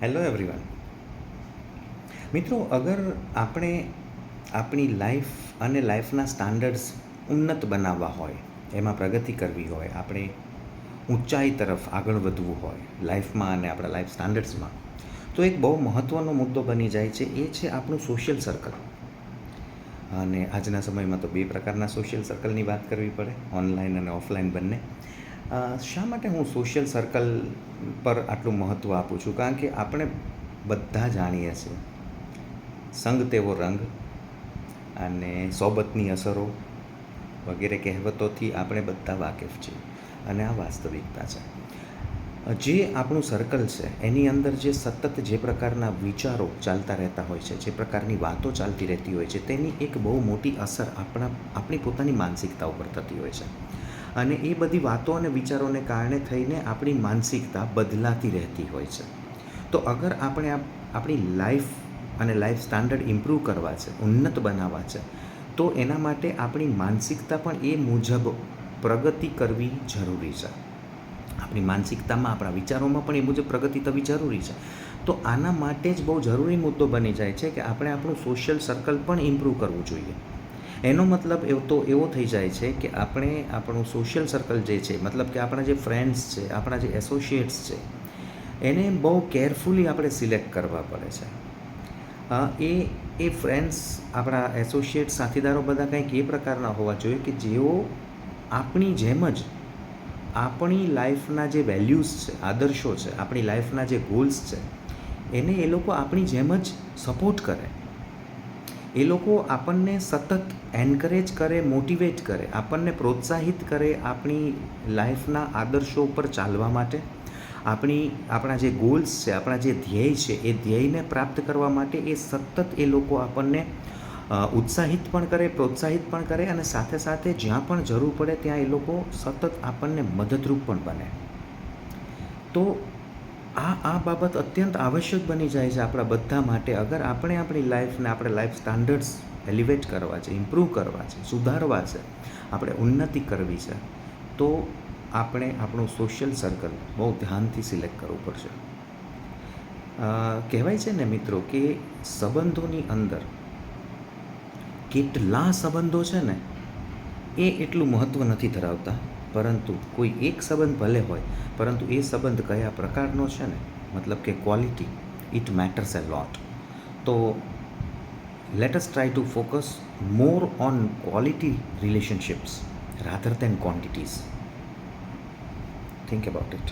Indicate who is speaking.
Speaker 1: Hello everyone. મિત્રો, અગર આપણે આપણી લાઈફ અને લાઈફના સ્ટાન્ડર્ડ્સ ઉન્નત બનાવવા હોય, એમાં પ્રગતિ કરવી હોય, આપણે ઊંચાઈ તરફ આગળ વધવું હોય લાઈફમાં અને આપણા લાઈફ સ્ટાન્ડર્ડ્સમાં, તો એક બહુ મહત્ત્વનો મુદ્દો બની જાય છે. એ છે આપણું સોશિયલ સર્કલ. અને આજના સમયમાં તો બે પ્રકારના સોશિયલ સર્કલની વાત કરવી પડે, ઓનલાઈન અને ઓફલાઈન બંને. શા માટે હું સોશિયલ સર્કલ પર આટલું મહત્ત્વ આપું છું? કારણ કે આપણે બધા જાણીએ છીએ સંગ તેવો રંગ અને સોબતની અસરો વગેરે કહેવતોથી આપણે બધા વાકેફ છીએ અને આ વાસ્તવિકતા છે. જે આપણું સર્કલ છે એની અંદર જે સતત જે પ્રકારના વિચારો ચાલતા રહેતા હોય છે, જે પ્રકારની વાતો ચાલતી રહેતી હોય છે, તેની એક બહુ મોટી અસર આપણી પોતાની માનસિકતા ઉપર થતી હોય છે. અને એ બધી વાતો અને વિચારોને કારણે થઈને આપણી માનસિકતા બદલાતી રહેતી હોય છે. તો અગર આપણે આપણી લાઈફ અને લાઈફ સ્ટાન્ડર્ડ ઇમ્પ્રૂવ કરવા છે, ઉન્નત બનાવવા છે, તો એના માટે આપણી માનસિકતા પણ એ મુજબ પ્રગતિ કરવી જરૂરી છે. આપણી માનસિકતામાં, આપણા વિચારોમાં પણ એ મુજબ પ્રગતિ થવી જરૂરી છે. તો આના માટે જ બહુ જરૂરી મુદ્દો બની જાય છે કે આપણે આપણું સોશિયલ સર્કલ પણ ઇમ્પ્રૂવ કરવું જોઈએ. એનો મતલબ એવો થઈ જાય છે કે આપણે આપણું સોશિયલ સર્કલ જે છે, મતલબ કે આપણા જે ફ્રેન્ડ્સ છે, આપણા જે એસોસિએટ્સ છે, એને બહુ કેરફુલી આપણે સિલેક્ટ કરવા પડે છે. એ ફ્રેન્ડ્સ, આપણા એસોસિએટ, સાથીદારો બધા કંઈક એ પ્રકારના હોવા જોઈએ કે જેઓ આપણી જેમ જ આપણી લાઈફના જે વેલ્યુઝ છે, આદર્શો છે, આપણી લાઈફના જે ગોલ્સ છે, એને એ લોકો આપણી જેમ જ સપોર્ટ કરે. એ લોકો આપણને સતત એન્કરેજ કરે, મોટિવેટ કરે, આપણને પ્રોત્સાહિત કરે આપણી લાઈફના આદર્શો ઉપર ચાલવા માટે, આપણા જે ગોલ્સ છે, આપણા જે ધ્યેય છે, એ ધ્યેયને પ્રાપ્ત કરવા માટે એ સતત એ લોકો આપણને ઉત્સાહિત પણ કરે, પ્રોત્સાહિત પણ કરે, અને સાથે સાથે જ્યાં પણ જરૂર પડે ત્યાં એ લોકો સતત આપણને મદદરૂપ પણ બને. તો આ બાબત અત્યંત આવશ્યક બની જાય છે આપણા બધા માટે. અગર આપણે આપણી લાઈફને, આપણે લાઈફ સ્ટાન્ડર્ડ્સ એલિવેટ કરવા છે, ઇમ્પ્રૂવ કરવા છે, સુધારવા છે, આપણે ઉન્નતિ કરવી છે, તો આપણે આપણું સોશિયલ સર્કલ બહુ ધ્યાનથી સિલેક્ટ કરવું પડશે. કહેવાય છે ને મિત્રો કે સંબંધોની અંદર કેટલા સંબંધો છે ને એ એટલું મહત્ત્વ નથી ધરાવતા, પરંતુ કોઈ એક સંબંધ ભલે હોય, પરંતુ એ સંબંધ કયા પ્રકારનો છે ને, મતલબ કે quality, it matters a lot. તો let us try to focus more on quality relationships rather than quantities. Think about it.